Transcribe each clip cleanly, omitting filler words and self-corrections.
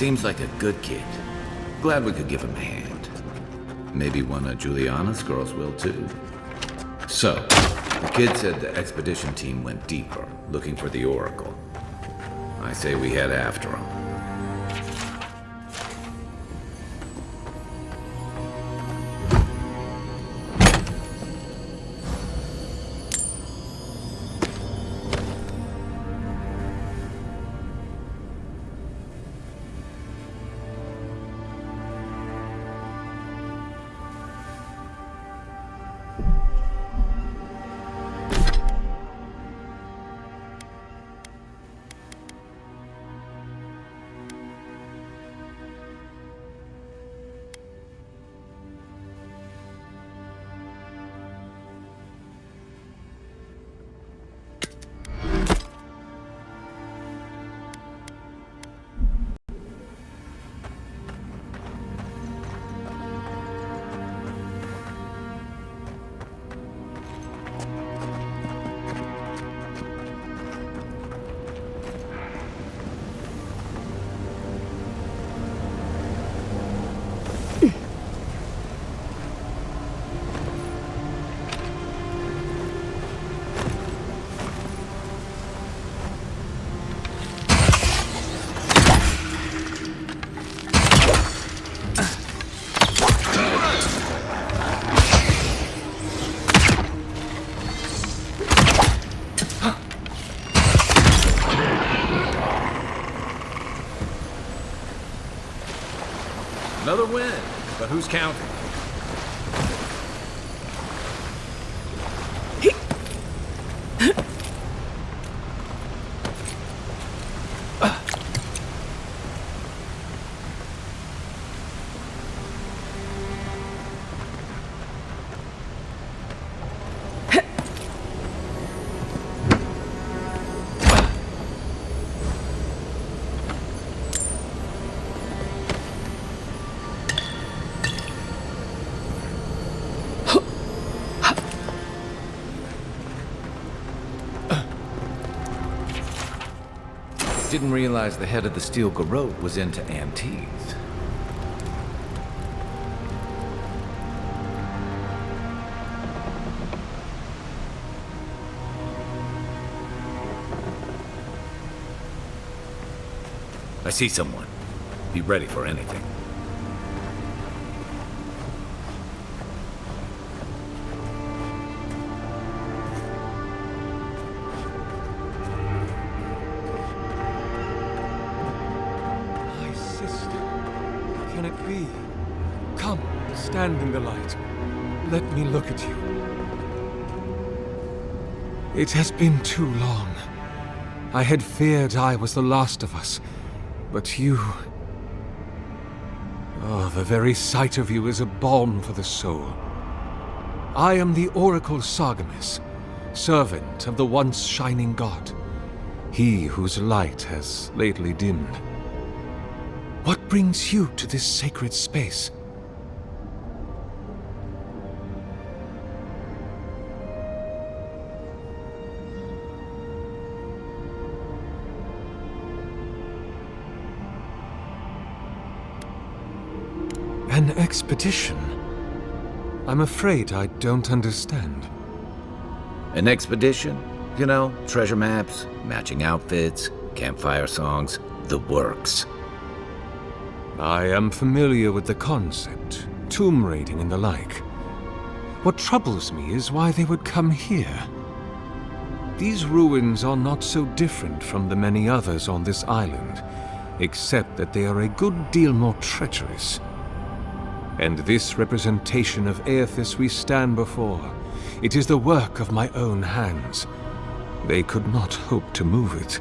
Seems like a good kid. Glad we could give him a hand. Maybe one of Juliana's girls will too. So, the kid said the expedition team went deeper, looking for the Oracle. I say we head after him. Another win, but who's counting? Didn't realize the head of the Steel Garrote was into antiques. I see someone. Be ready for anything. Can it be? Come, stand in the light. Let me look at you. It has been too long. I had feared I was the last of us, but you... Oh, the very sight of you is a balm for the soul. I am the Oracle Sargamas, servant of the once shining god, he whose light has lately dimmed. What brings you to this sacred space? An expedition? I'm afraid I don't understand. An expedition? You know, treasure maps, matching outfits, campfire songs, the works. I am familiar with the concept, tomb raiding and the like. What troubles me is why they would come here. These ruins are not so different from the many others on this island, except that they are a good deal more treacherous. And this representation of Aethys we stand before, it is the work of my own hands. They could not hope to move it.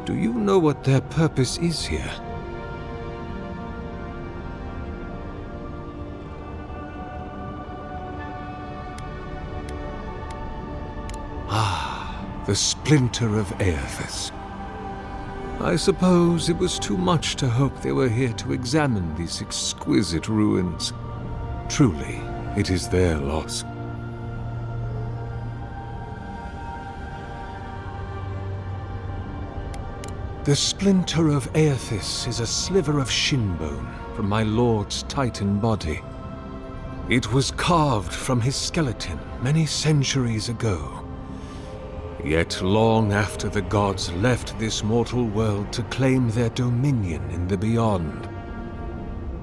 Do you know what their purpose is here? The splinter of Aethys. I suppose it was too much to hope they were here to examine these exquisite ruins. Truly, it is their loss. The splinter of Aethys is a sliver of shinbone from my lord's titan body. It was carved from his skeleton many centuries ago. Yet long after the gods left this mortal world to claim their dominion in the beyond,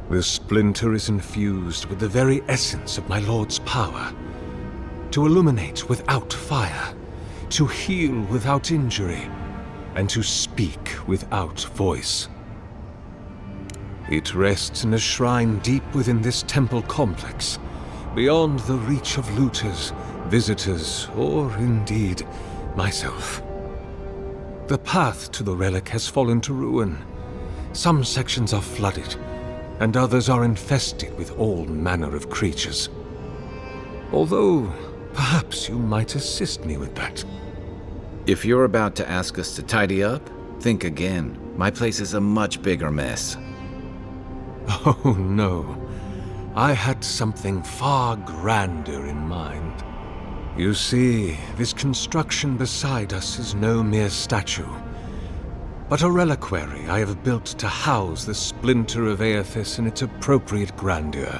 the splinter is infused with the very essence of my lord's power. To illuminate without fire, to heal without injury, and to speak without voice. It rests in a shrine deep within this temple complex, beyond the reach of looters, visitors, or indeed, myself. The path to the relic has fallen to ruin. Some sections are flooded, and others are infested with all manner of creatures. Although, perhaps you might assist me with that. If you're about to ask us to tidy up, think again. My place is a much bigger mess. Oh no. I had something far grander in mind. You see, this construction beside us is no mere statue, but a reliquary I have built to house the splinter of Aethys in its appropriate grandeur.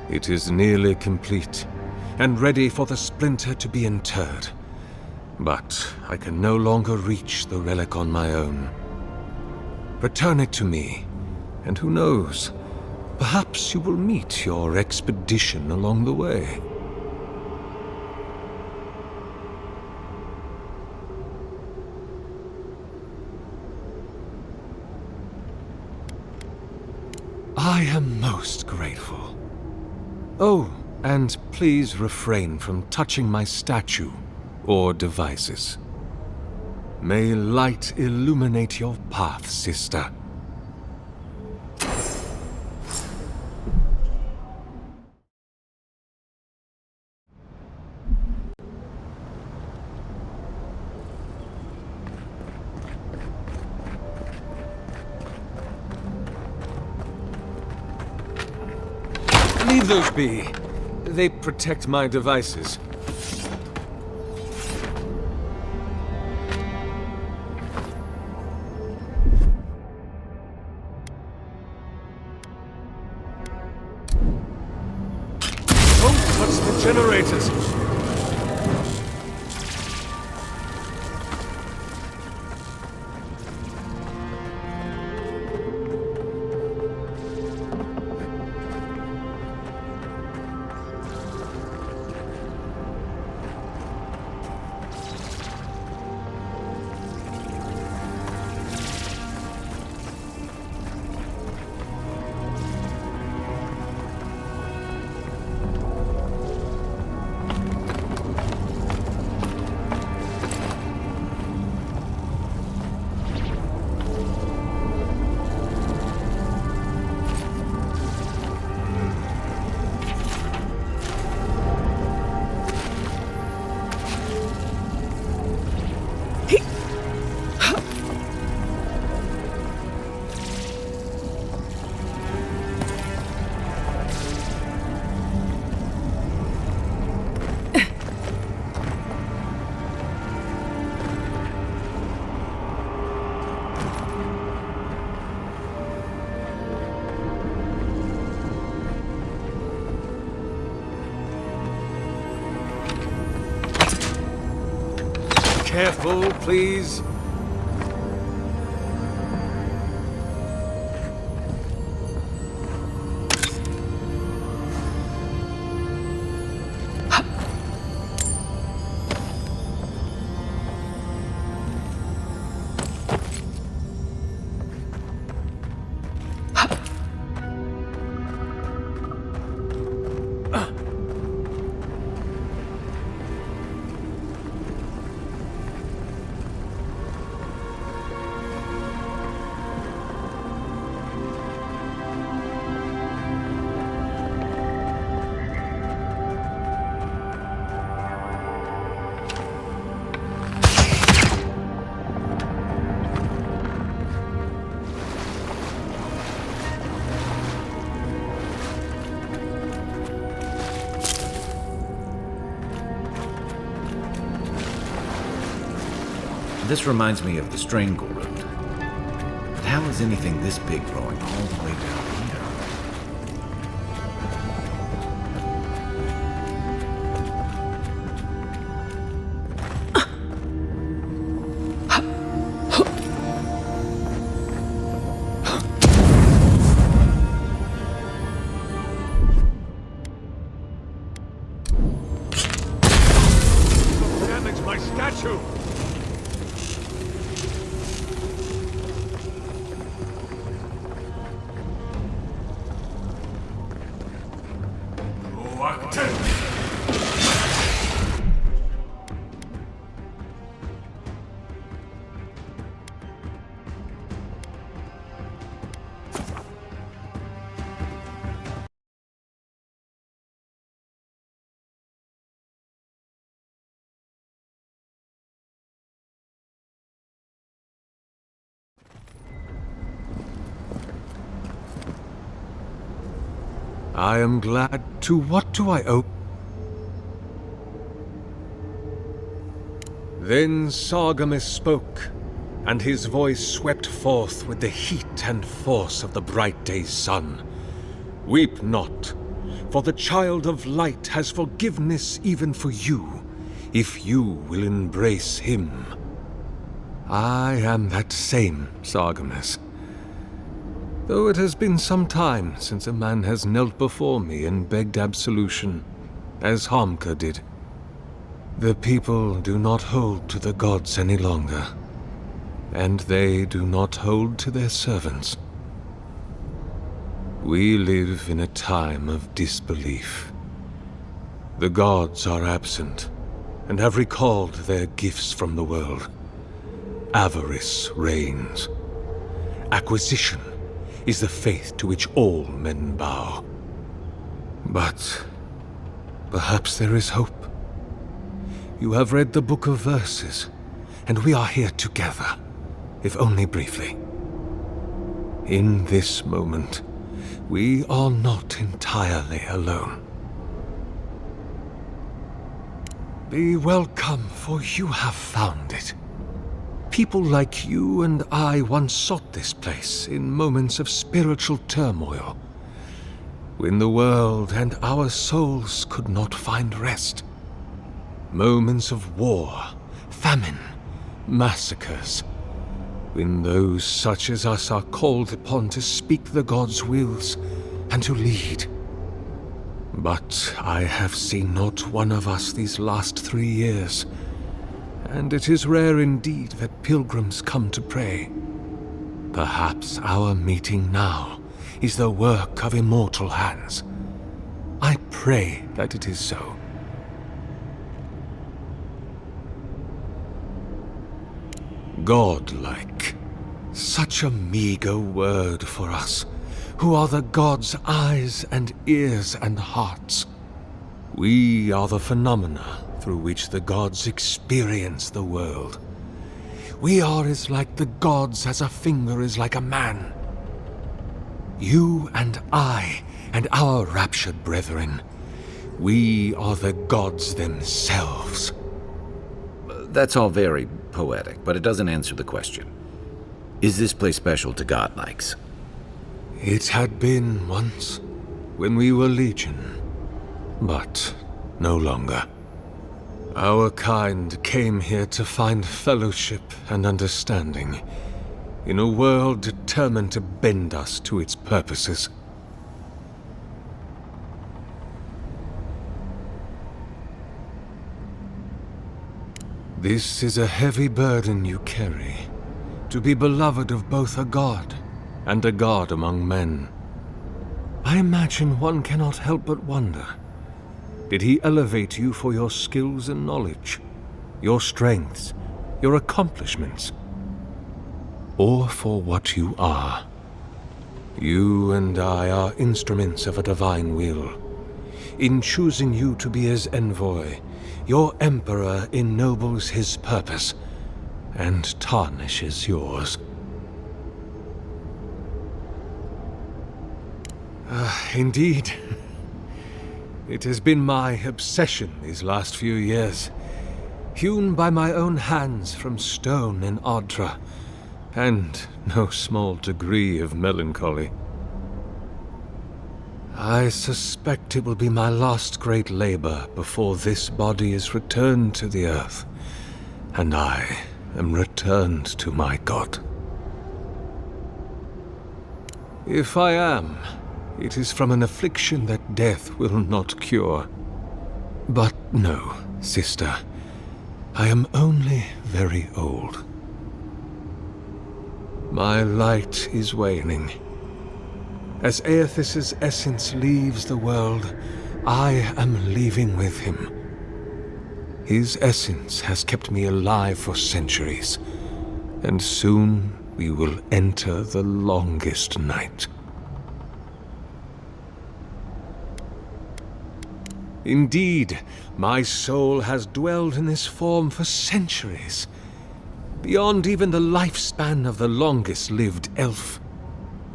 It is nearly complete, and ready for the splinter to be interred. But I can no longer reach the relic on my own. Return it to me, and who knows, perhaps you will meet your expedition along the way. I am most grateful. Oh, and please refrain from touching my statue or devices. May light illuminate your path, sister. Leave those be. They protect my devices. Don't touch the generators! Careful, please. This reminds me of the Strangle Root. But how is anything this big growing all the way down here? Damage my statue! I am glad. To what do I owe? Then Sargamas spoke, and his voice swept forth with the heat and force of the bright day's sun. Weep not, for the child of light has forgiveness even for you, if you will embrace him. I am that same Sargamas. Though it has been some time since a man has knelt before me and begged absolution, as Hamka did. The people do not hold to the gods any longer, and they do not hold to their servants. We live in a time of disbelief. The gods are absent, and have recalled their gifts from the world. Avarice reigns. Acquisition is the faith to which all men bow. But perhaps there is hope. You have read the Book of Verses, and we are here together, if only briefly. In this moment, we are not entirely alone. Be welcome, for you have found it. People like you and I once sought this place in moments of spiritual turmoil, when the world and our souls could not find rest. Moments of war, famine, massacres, when those such as us are called upon to speak the gods' wills and to lead. But I have seen not one of us these last 3 years, and it is rare indeed that pilgrims come to pray. Perhaps our meeting now is the work of immortal hands. I pray that it is so. Godlike. Such a meager word for us, who are the gods' eyes and ears and hearts. We are the phenomena through which the gods experience the world. We are as like the gods as a finger is like a man. You and I, and our raptured brethren, we are the gods themselves. That's all very poetic, but it doesn't answer the question. Is this place special to godlikes? It had been once, when we were legion, but no longer. Our kind came here to find fellowship and understanding, in a world determined to bend us to its purposes. This is a heavy burden you carry, to be beloved of both a god and a god among men. I imagine one cannot help but wonder, did he elevate you for your skills and knowledge, your strengths, your accomplishments, or for what you are? You and I are instruments of a divine will. In choosing you to be his envoy, your emperor ennobles his purpose and tarnishes yours. Indeed. It has been my obsession these last few years. hewn by my own hands from stone in Ardra, and no small degree of melancholy. I suspect it will be my last great labor before this body is returned to the earth, and I am returned to my God. If I am, it is from an affliction that death will not cure. But no, sister, I am only very old. My light is waning. As Aethys' essence leaves the world, I am leaving with him. His essence has kept me alive for centuries, and soon we will enter the longest night. Indeed, my soul has dwelled in this form for centuries, beyond even the lifespan of the longest-lived elf.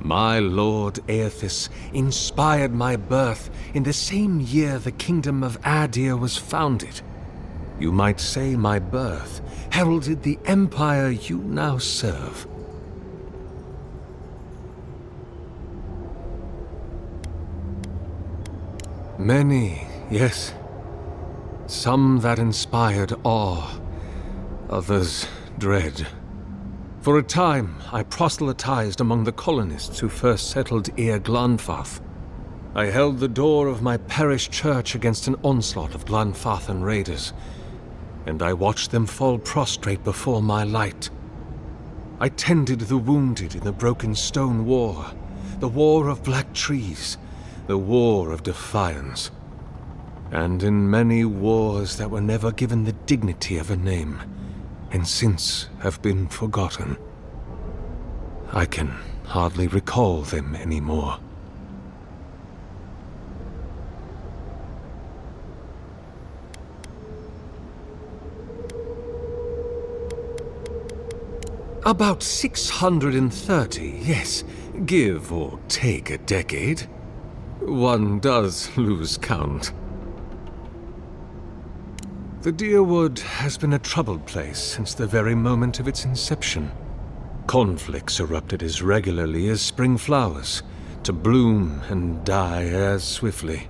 My lord Aethys inspired my birth in the same year the kingdom of Adir was founded. You might say my birth heralded the empire you now serve. Many, yes. Some that inspired awe, others dread. For a time, I proselytized among the colonists who first settled Ir Glanfath. I held the door of my parish church against an onslaught of Glanfathan raiders, and I watched them fall prostrate before my light. I tended the wounded in the Broken Stone War, the War of Black Trees, the War of Defiance, and in many wars that were never given the dignity of a name, and since have been forgotten. I can hardly recall them anymore. About 630, yes, give or take a decade. One does lose count. The Deerwood has been a troubled place since the very moment of its inception. Conflicts erupted as regularly as spring flowers, to bloom and die as swiftly.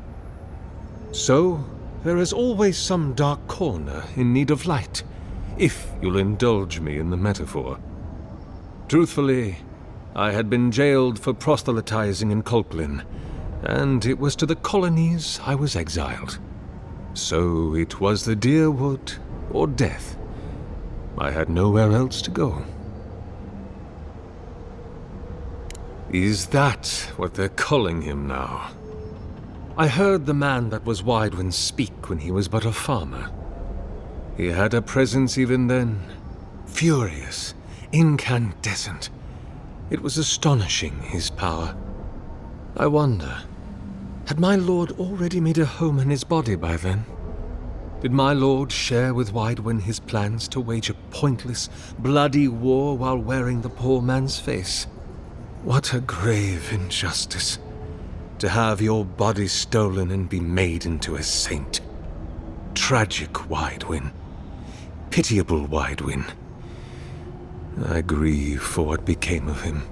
So, there is always some dark corner in need of light, if you'll indulge me in the metaphor. Truthfully, I had been jailed for proselytizing in Colklin, and it was to the colonies I was exiled. So it was the Deerwood or death. I had nowhere else to go. Is that what they're calling him now? I heard the man that was Widewin speak when he was but a farmer. He had a presence even then, furious, incandescent. It was astonishing, his power. I wonder, had my lord already made a home in his body by then? Did my lord share with Widewin his plans to wage a pointless, bloody war while wearing the poor man's face? What a grave injustice, to have your body stolen and be made into a saint. Tragic Widewin. Pitiable Widewin. I grieve for what became of him.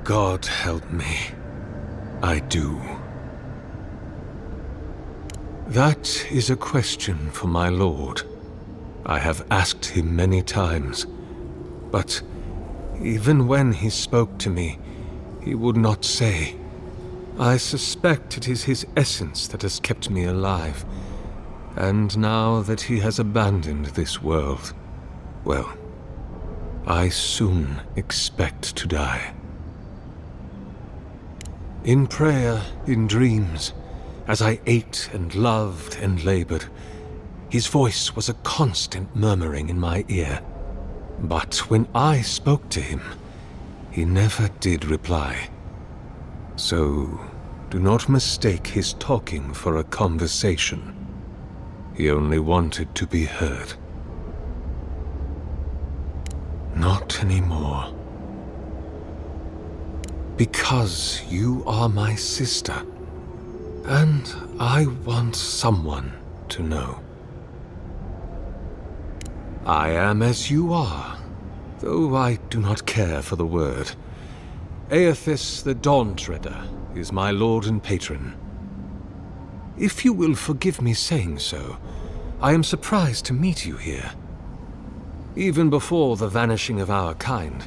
God help me. I do. That is a question for my lord. I have asked him many times, but even when he spoke to me, he would not say. I suspect it is his essence that has kept me alive, and now that he has abandoned this world, well, I soon expect to die. In prayer, in dreams, as I ate and loved and labored, his voice was a constant murmuring in my ear. But when I spoke to him, he never did reply. So, do not mistake his talking for a conversation. He only wanted to be heard. Not anymore. Because you are my sister, And I want someone to know. I am as you are, though I do not care for the word. Aethys the Dawn-Treader is my lord and patron. If you will forgive me saying so, I am surprised to meet you here. Even before the vanishing of our kind,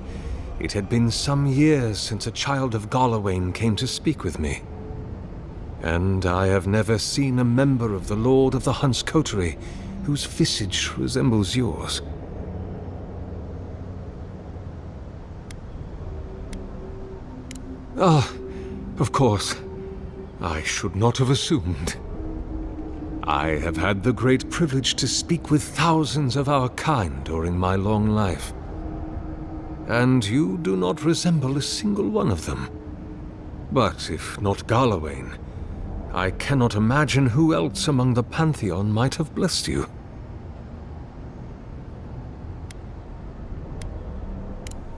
it had been some years since a child of Galawain came to speak with me. And I have never seen a member of the Lord of the Hunt's coterie whose visage resembles yours. Ah, of course. I should not have assumed. I have had the great privilege to speak with thousands of our kind during my long life. And you do not resemble a single one of them. But if not Galawain, I cannot imagine who else among the Pantheon might have blessed you.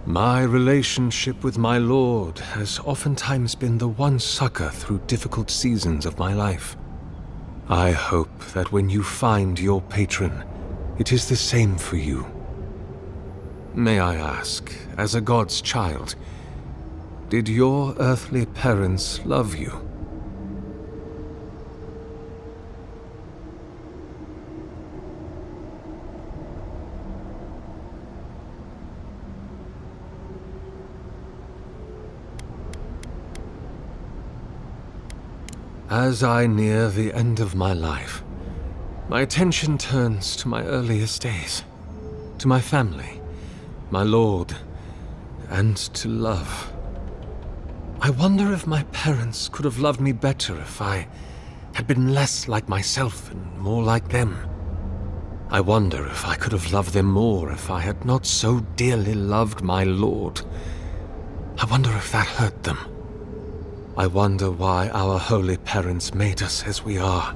My relationship with my lord has oftentimes been the one succor through difficult seasons of my life. I hope that when you find your patron, it is the same for you. May I ask, as a god's child, did your earthly parents love you? As I near the end of my life, my attention turns to my earliest days, to my family, my lord, and to love. I wonder if my parents could have loved me better if I had been less like myself and more like them. I wonder if I could have loved them more if I had not so dearly loved my lord. I wonder if that hurt them. I wonder why our holy parents made us as we are.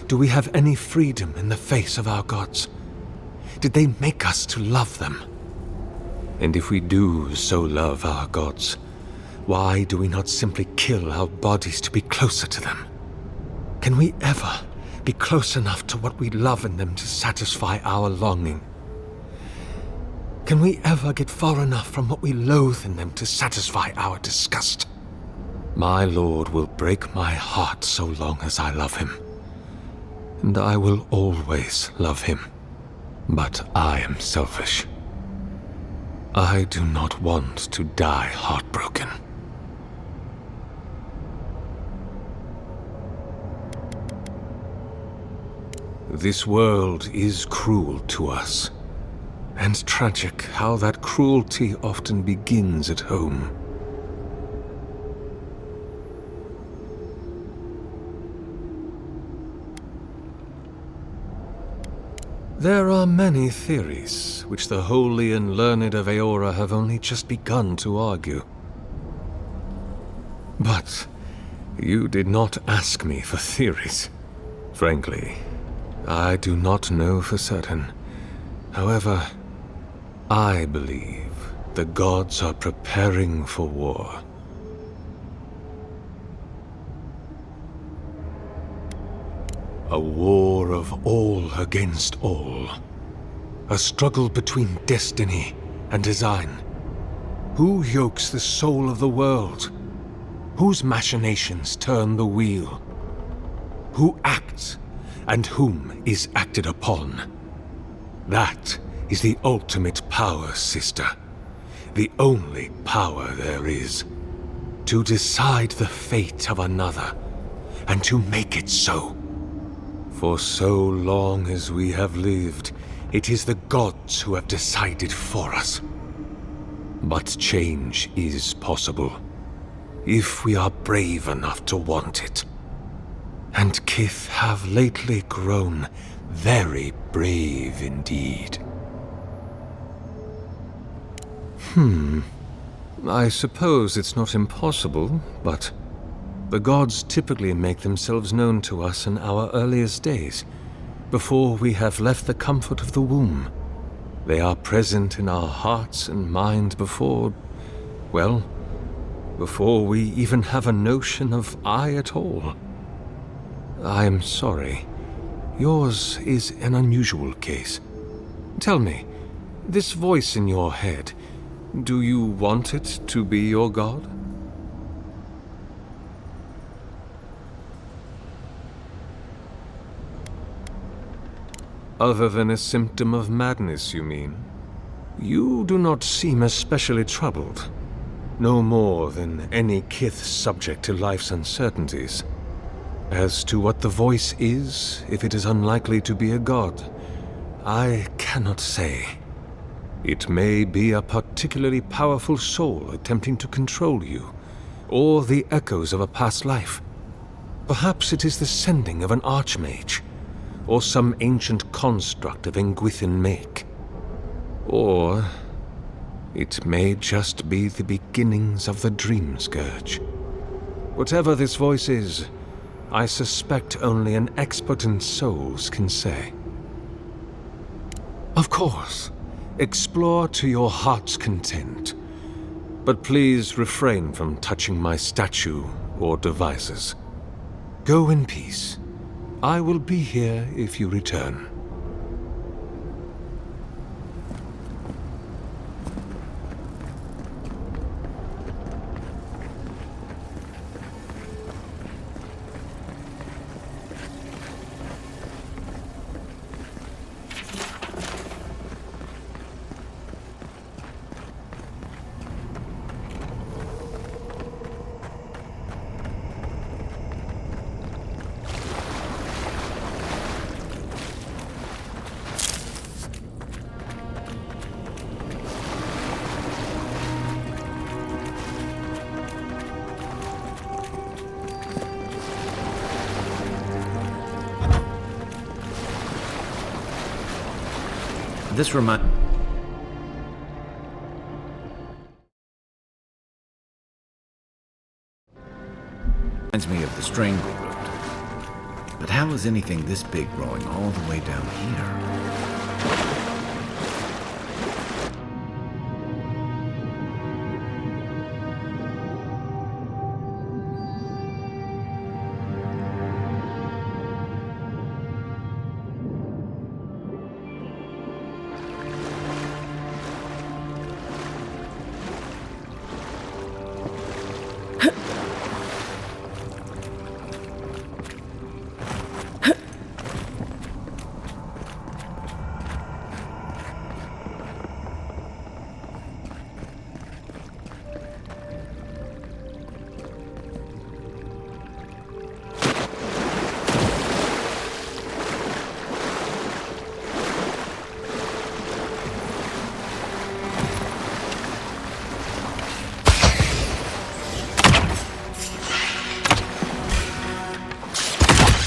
Do we have any freedom in the face of our gods? Did they make us to love them? And if we do so love our gods, why do we not simply kill our bodies to be closer to them? Can we ever be close enough to what we love in them to satisfy our longing? Can we ever get far enough from what we loathe in them to satisfy our disgust? My lord will break my heart so long as I love him. And I will always love him. But I am selfish. I do not want to die heartbroken. This world is cruel to us. And tragic how that cruelty often begins at home. There are many theories, which the holy and learned of Eora have only just begun to argue. But you did not ask me for theories. Frankly, I do not know for certain. However, I believe the gods are preparing for war. A war of all against all. A struggle between destiny and design. Who yokes the soul of the world? Whose machinations turn the wheel? Who acts and whom is acted upon? That is the ultimate power, sister. The only power there is. To decide the fate of another and to make it so. For so long as we have lived, it is the gods who have decided for us. But change is possible, if we are brave enough to want it. And Kith have lately grown very brave indeed. I suppose it's not impossible, but the gods typically make themselves known to us in our earliest days, before we have left the comfort of the womb. They are present in our hearts and mind before, well, before we even have a notion of I at all. I am sorry. Yours is an unusual case. Tell me, this voice in your head, do you want it to be your god? Other than a symptom of madness, you mean? You do not seem especially troubled. No more than any kith subject to life's uncertainties. As to what the voice is, if it is unlikely to be a god, I cannot say. It may be a particularly powerful soul attempting to control you, or the echoes of a past life. Perhaps it is the sending of an archmage, or some ancient construct of Engwithan make. Or it may just be the beginnings of the Dream Scourge. Whatever this voice is, I suspect only an expert in souls can say. Of course, explore to your heart's content, but please refrain from touching my statue or devices. Go in peace. I will be here if you return. This reminds me of the Strangle Root. But how is anything this big growing all the way down here?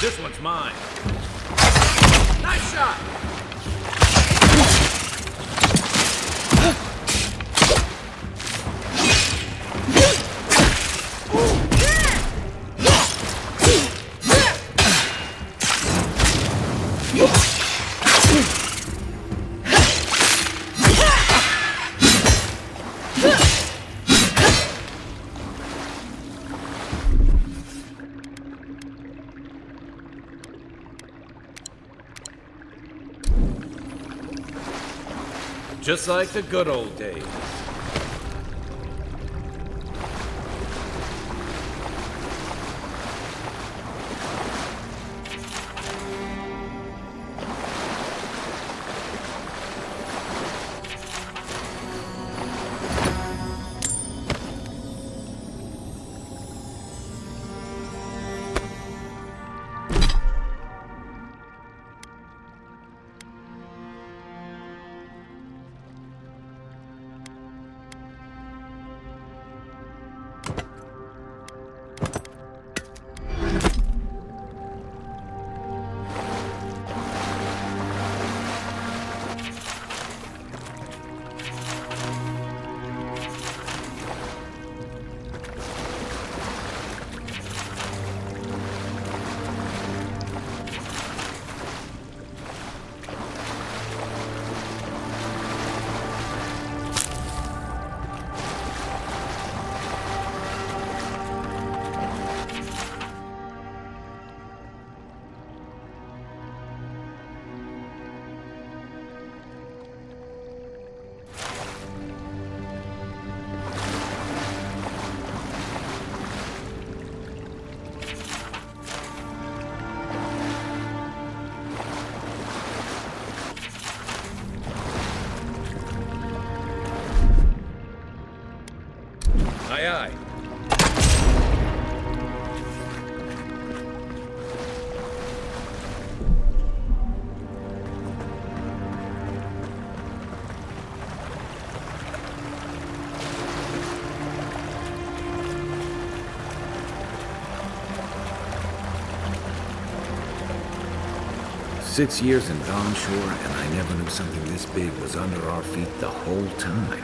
This one's mine. Nice shot! Just like the good old days. 6 years in Dawnshore, and I never knew something this big was under our feet the whole time.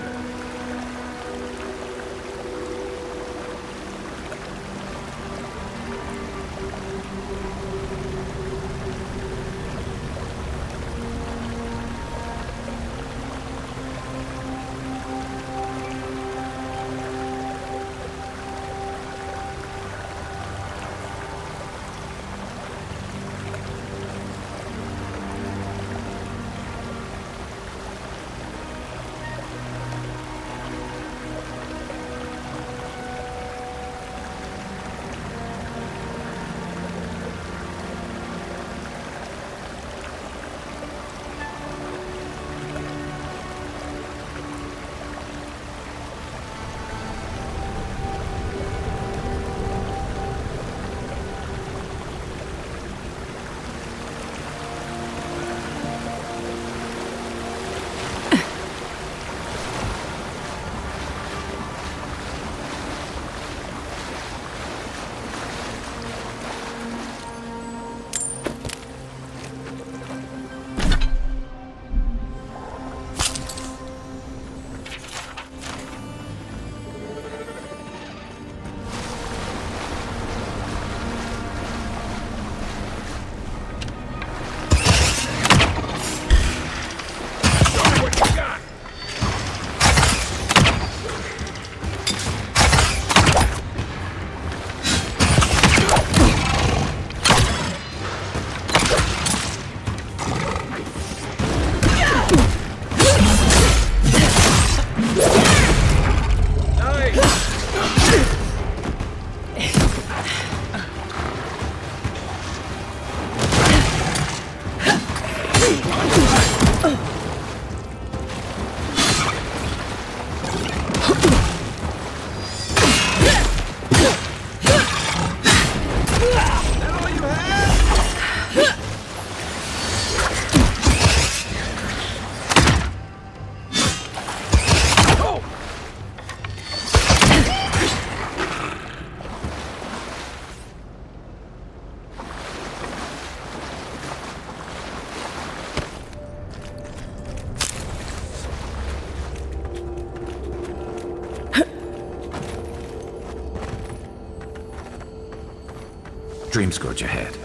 Dream Scourge ahead.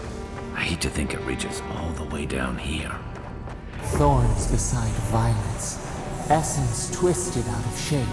I hate to think it reaches all the way down here. Thorns beside violets, essence twisted out of shape.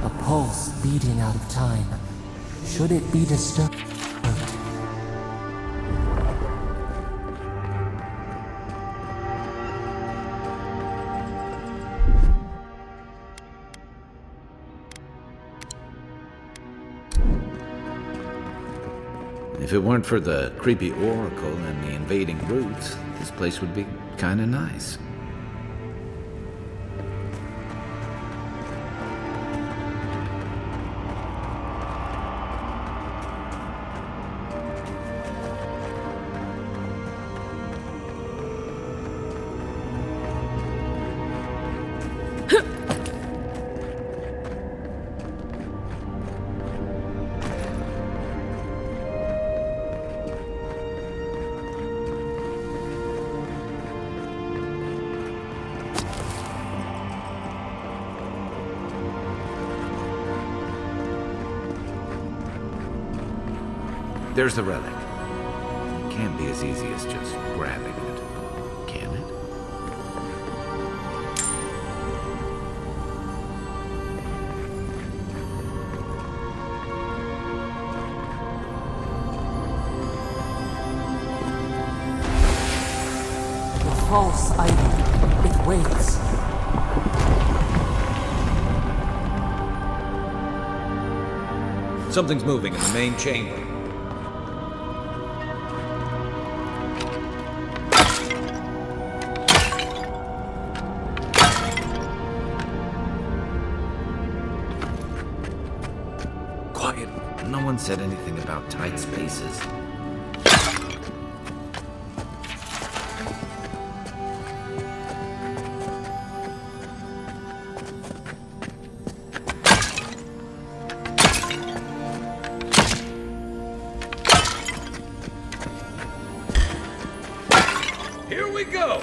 A pulse beating out of time. Should it be disturbed? If it weren't for the creepy oracle and the invading roots, this place would be kinda nice. There's the relic. It can't be as easy as just grabbing it, can it? The false item. It waits. Something's moving in the main chamber. Quiet. No one said anything about tight spaces. Here we go!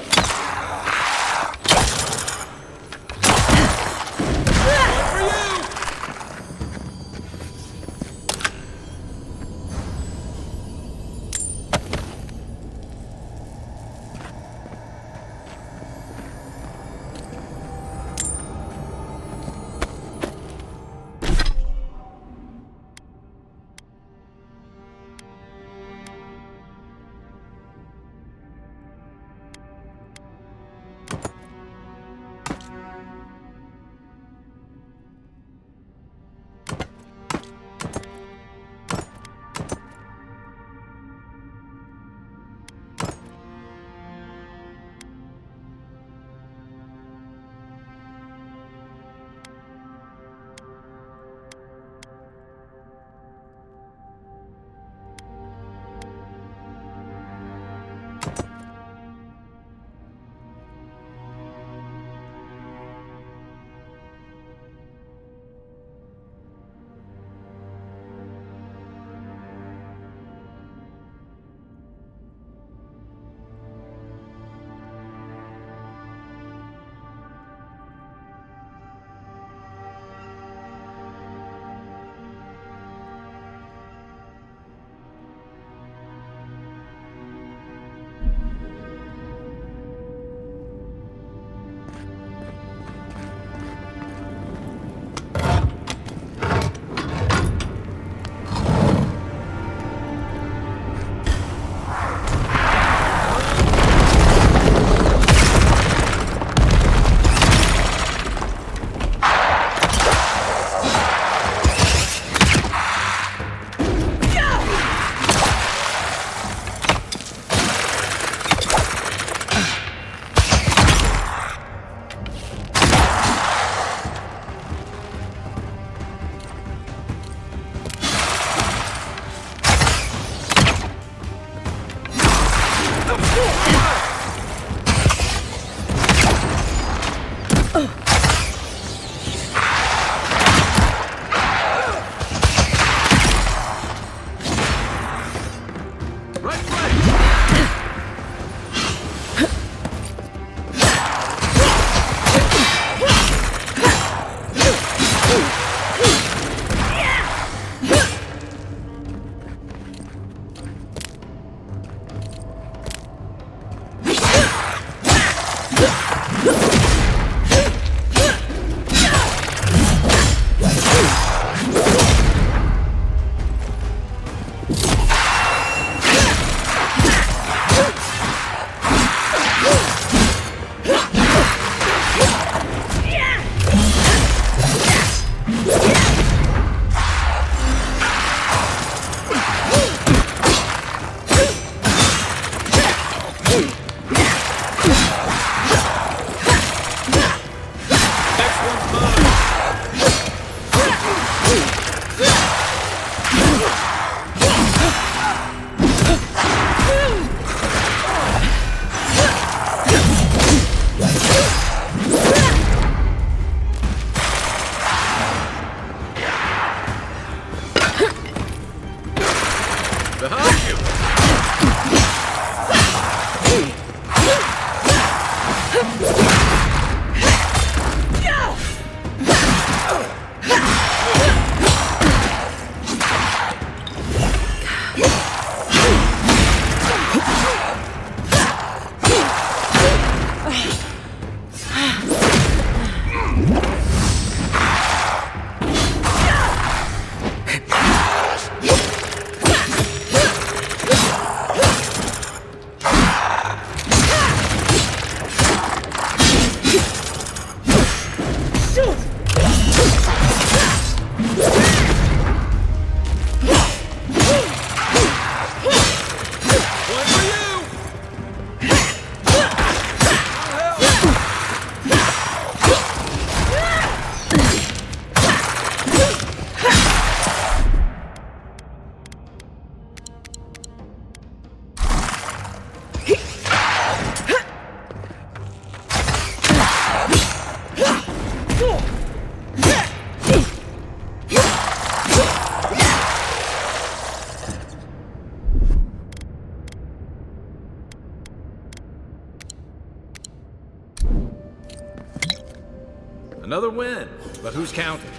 but who's counting?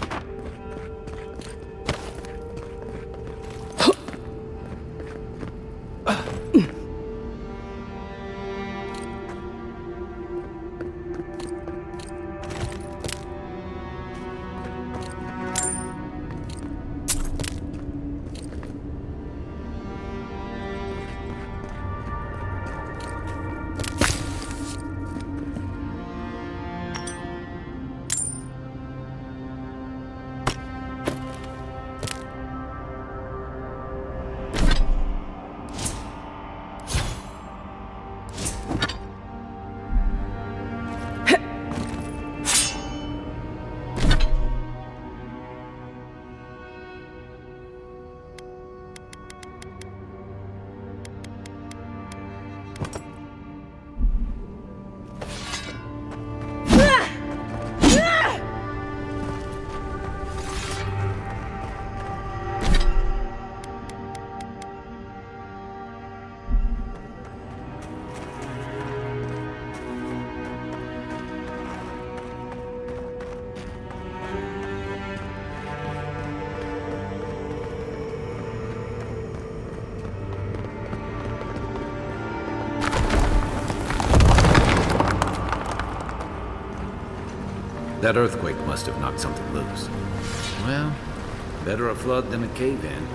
That earthquake must have knocked something loose. Well, better a flood than a cave-in.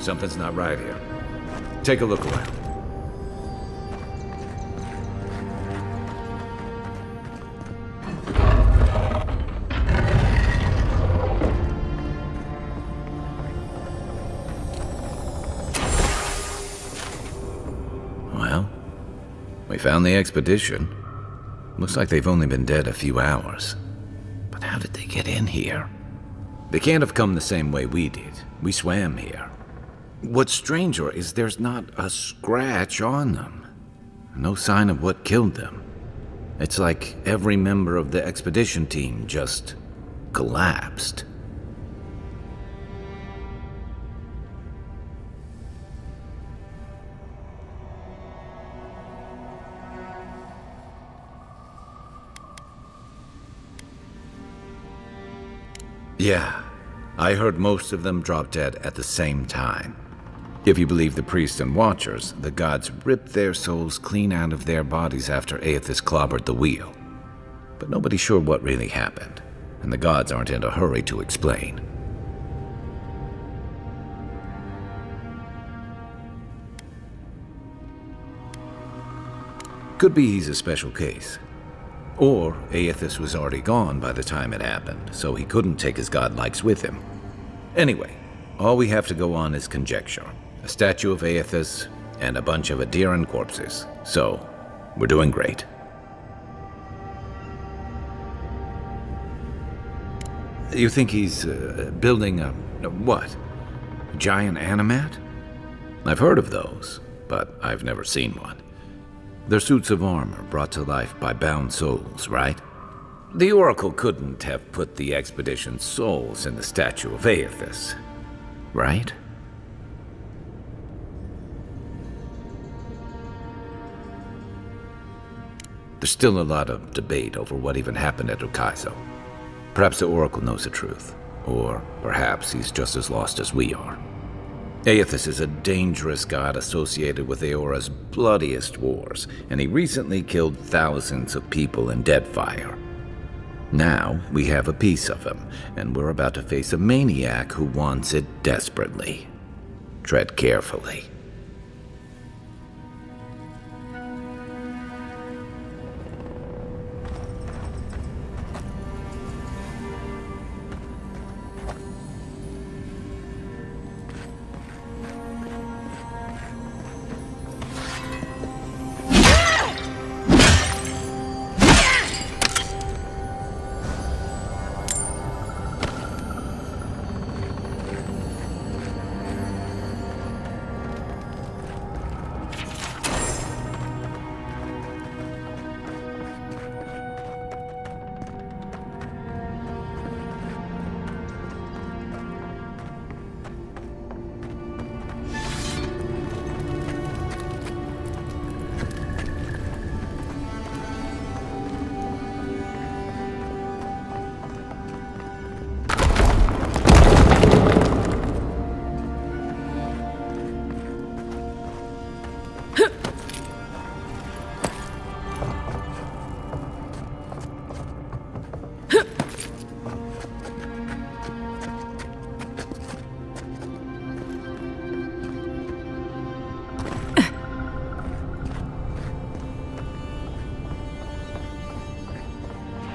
Something's not right here. Take a look around. Well, we found the expedition. Looks like they've only been dead a few hours. But how did they get in here? They can't have come the same way we did. We swam here. What's stranger is there's not a scratch on them. No sign of what killed them. It's like every member of the expedition team just collapsed. Yeah, I heard most of them drop dead at the same time. If you believe the priests and watchers, the gods ripped their souls clean out of their bodies after Aethys clobbered the wheel. But nobody's sure what really happened, and the gods aren't in a hurry to explain. Could be he's a special case. Or Aethys was already gone by the time it happened, so he couldn't take his godlikes with him. Anyway, all we have to go on is conjecture. A statue of Aethys, and a bunch of Adiran corpses. So, we're doing great. You think he's building a what? A giant animat? I've heard of those, but I've never seen one. They're suits of armor brought to life by bound souls, right? The Oracle couldn't have put the expedition's souls in the statue of Aethys, right? There's still a lot of debate over what even happened at Ukaizo. Perhaps the Oracle knows the truth, or perhaps he's just as lost as we are. Aethys is a dangerous god associated with Eora's bloodiest wars, and he recently killed thousands of people in Deadfire. Now, we have a piece of him, and we're about to face a maniac who wants it desperately. Tread carefully.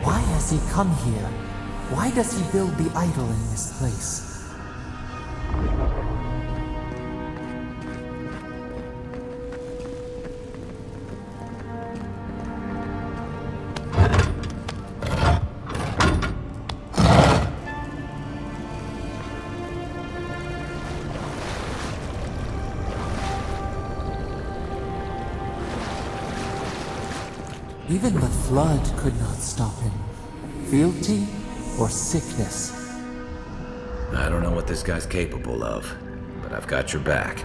Why has he come here? Why does he build the idol in this place? Even the flood could not stop him. Fealty or sickness? I don't know what this guy's capable of, but I've got your back.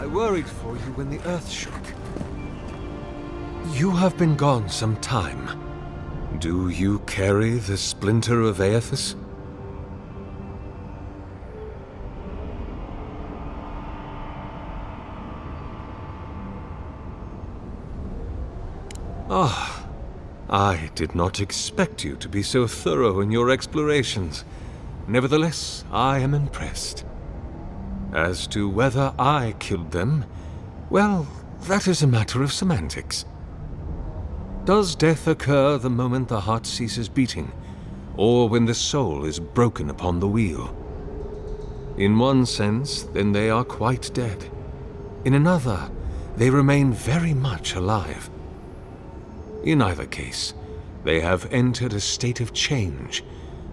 Worried for you when the earth shook. You have been gone some time. Do you carry the splinter of Aethys? Ah, I did not expect you to be so thorough in your explorations. Nevertheless, I am impressed. As to whether I killed them, well, that is a matter of semantics. Does death occur the moment the heart ceases beating, or when the soul is broken upon the wheel? In one sense, then they are quite dead. In another, they remain very much alive. In either case, they have entered a state of change,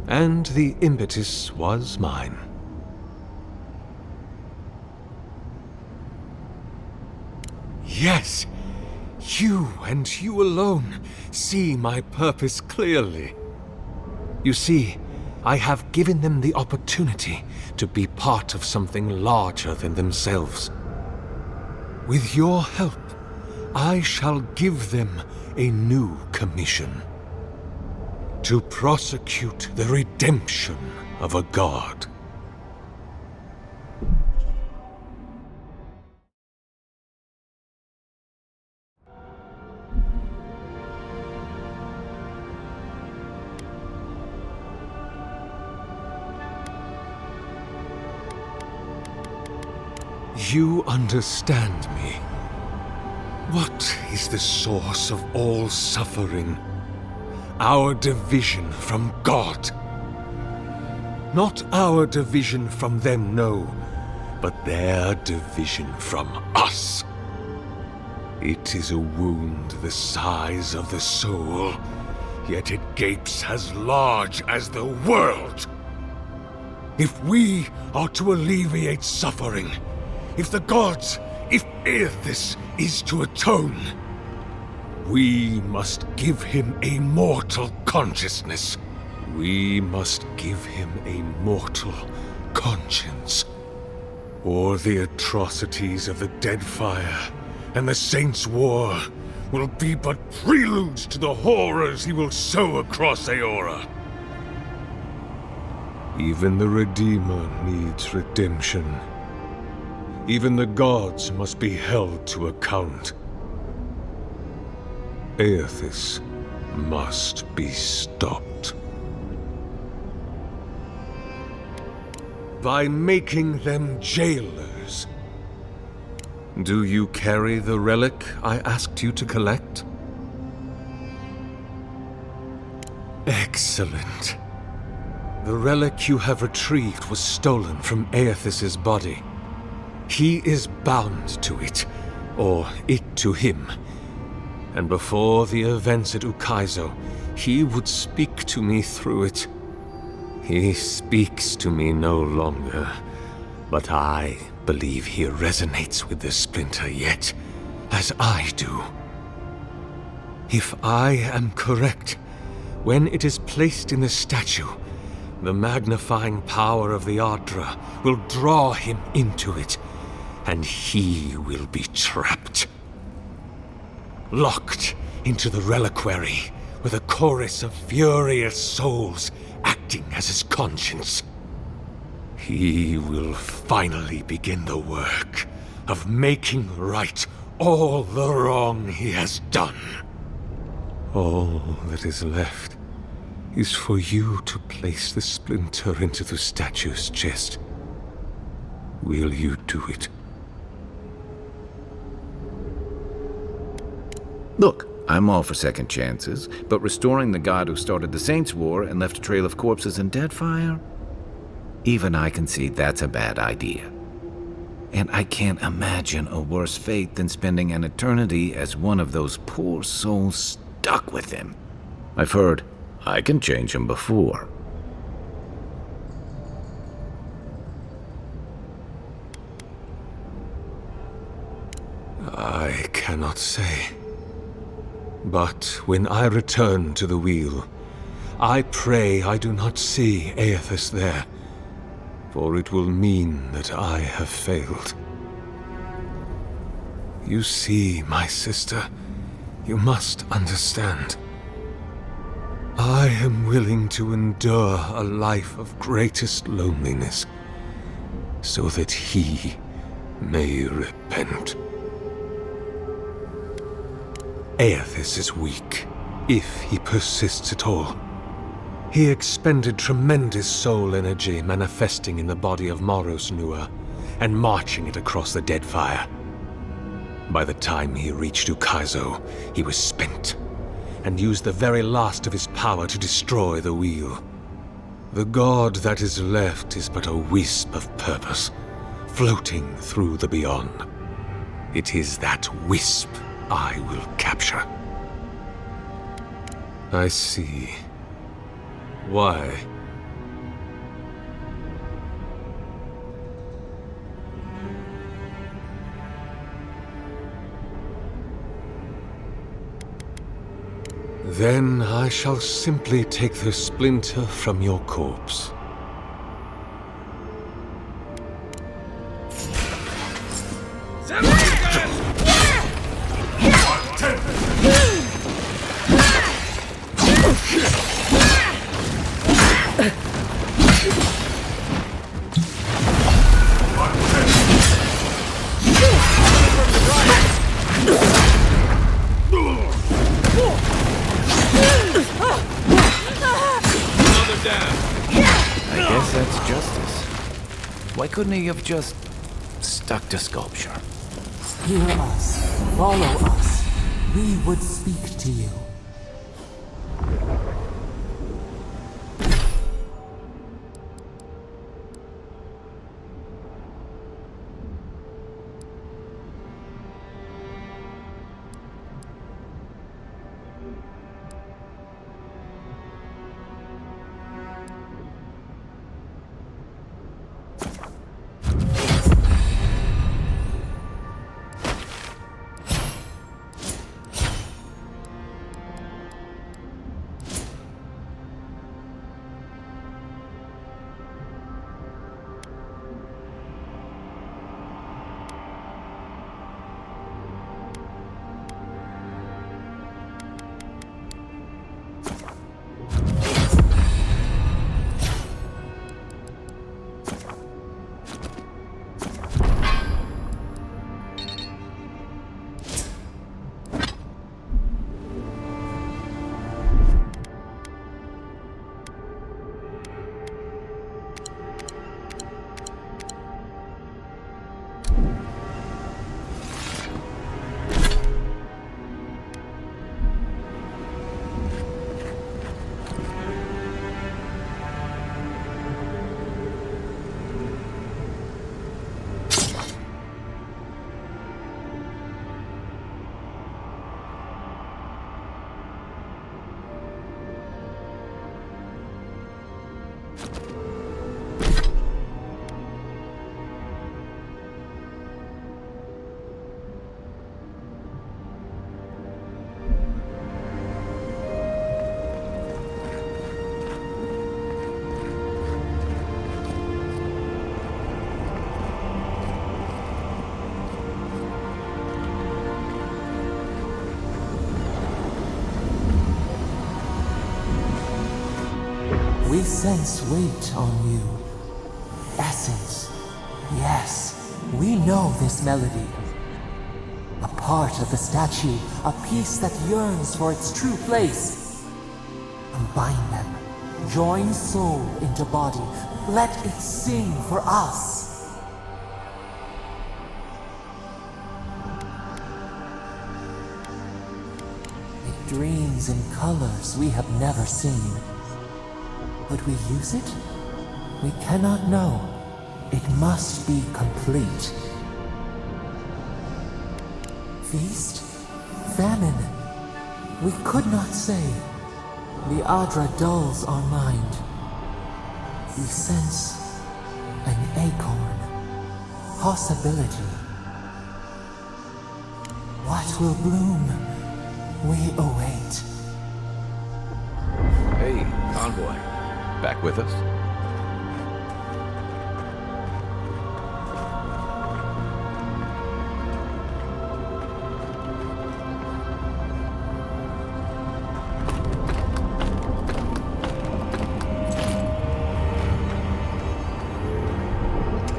and the impetus was mine. Yes, you and you alone see my purpose clearly. You see, I have given them the opportunity to be part of something larger than themselves. With your help, I shall give them a new commission: to prosecute the redemption of a god. You understand me. What is the source of all suffering? Our division from God. Not our division from them, no, but their division from us. It is a wound the size of the soul, yet it gapes as large as the world. If we are to alleviate suffering, if the gods, if Aethys is to atone, we must give him a mortal consciousness. We must give him a mortal conscience. Or the atrocities of the Deadfire and the Saints' War will be but preludes to the horrors he will sow across Aora. Even the Redeemer needs redemption. Even the gods must be held to account. Aethys must be stopped. By making them jailers. Do you carry the relic I asked you to collect? Excellent. The relic you have retrieved was stolen from Aethys' body. He is bound to it, or it to him. And before the events at Ukaizo, he would speak to me through it. He speaks to me no longer, but I believe he resonates with the splinter yet, as I do. If I am correct, when it is placed in the statue, the magnifying power of the Ardra will draw him into it, and he will be trapped. Locked into the reliquary with a chorus of furious souls acting as his conscience. He will finally begin the work of making right all the wrong he has done. All that is left is for you to place the splinter into the statue's chest. Will you do it? Look, I'm all for second chances, but restoring the god who started the Saints' War and left a trail of corpses and Deadfire? Even I can see that's a bad idea. And I can't imagine a worse fate than spending an eternity as one of those poor souls stuck with him. I've heard I can change him before. I cannot say. But when I return to the wheel, I pray I do not see Aethys there, for it will mean that I have failed. You see, my sister, you must understand. I am willing to endure a life of greatest loneliness, so that he may repent. Aethys is weak, if he persists at all. He expended tremendous soul energy manifesting in the body of Moros Nua and marching it across the Deadfire. By the time he reached Ukaizo, he was spent, and used the very last of his power to destroy the wheel. The god that is left is but a wisp of purpose, floating through the beyond. It is that wisp I will capture. I see. Why? Then I shall simply take the splinter from your corpse. I guess that's justice. Why couldn't he have just stuck to sculpture? Hear us. Follow us. We would speak to you. We sense weight on you. Essence. Yes, we know this melody. A part of the statue, a piece that yearns for its true place. Combine them. Join soul into body. Let it sing for us. It dreams in colors we have never seen. Would we use it? We cannot know. It must be complete. Feast? Famine? We could not say. The Adra dulls our mind. We sense an acorn. Possibility. What will bloom? We await. Hey, Convoy. Back with us?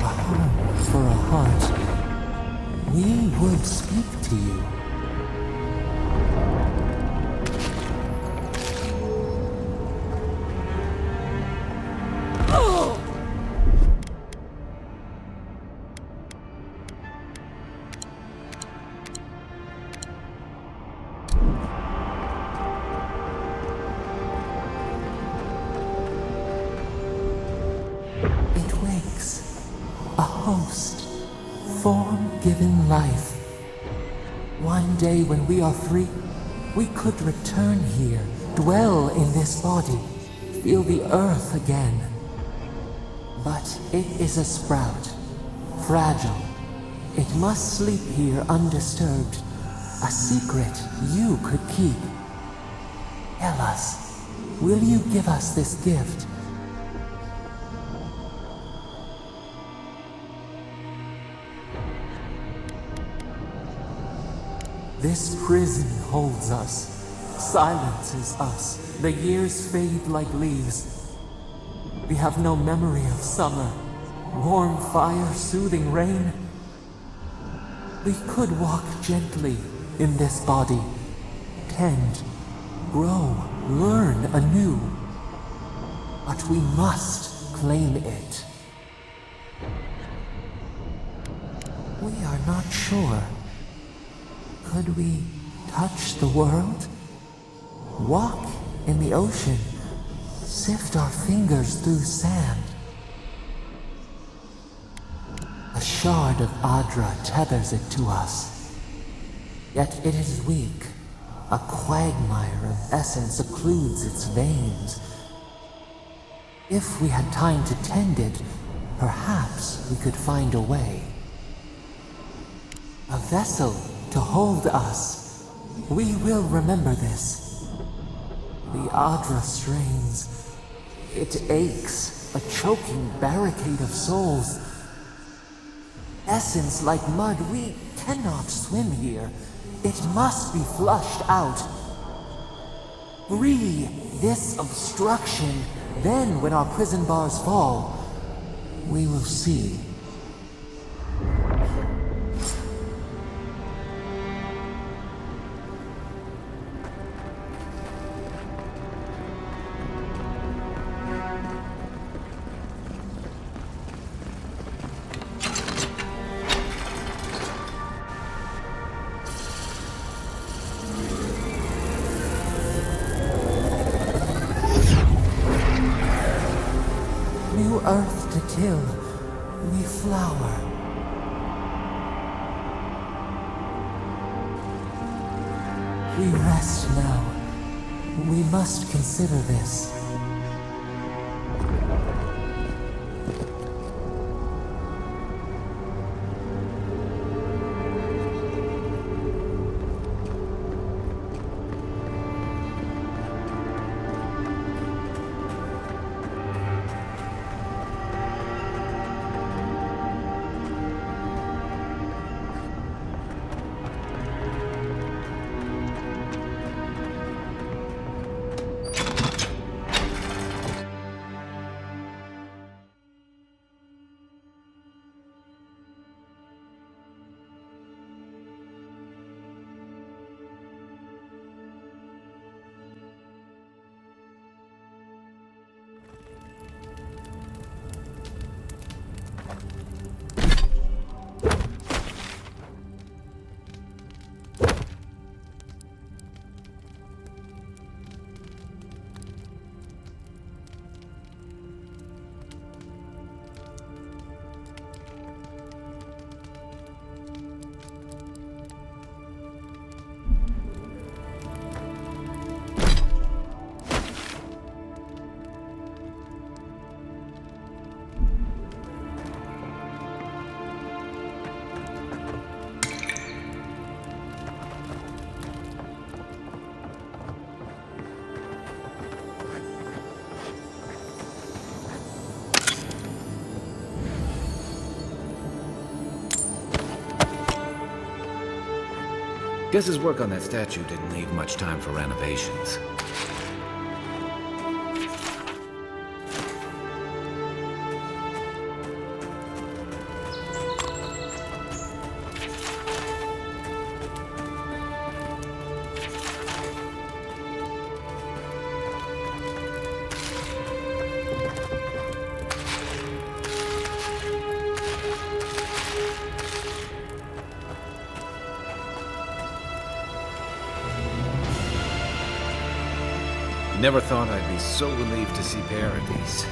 A home for a heart. We would speak to you. host, form-given life. One day when we are free, we could return here, dwell in this body, feel the earth again. But it is a sprout, fragile. It must sleep here undisturbed, a secret you could keep. Tell us, will you give us this gift? This prison holds us, silences us. The years fade like leaves. We have no memory of summer, warm fire, soothing rain. We could walk gently in this body, tend, grow, learn anew. But we must claim it. We are not sure. Could we touch the world? Walk in the ocean? Sift our fingers through sand? A shard of Adra tethers it to us. Yet it is weak. A quagmire of essence occludes its veins. If we had time to tend it, perhaps we could find a way. A vessel to hold us. We will remember this. The Adra strains. It aches, a choking barricade of souls. Essence like mud, we cannot swim here. It must be flushed out. Free this obstruction, then when our prison bars fall, we will see. New earth to till, we flower. We rest now. We must consider this. Guess his work on that statue didn't leave much time for renovations. Never thought I'd be so relieved to see Paradise.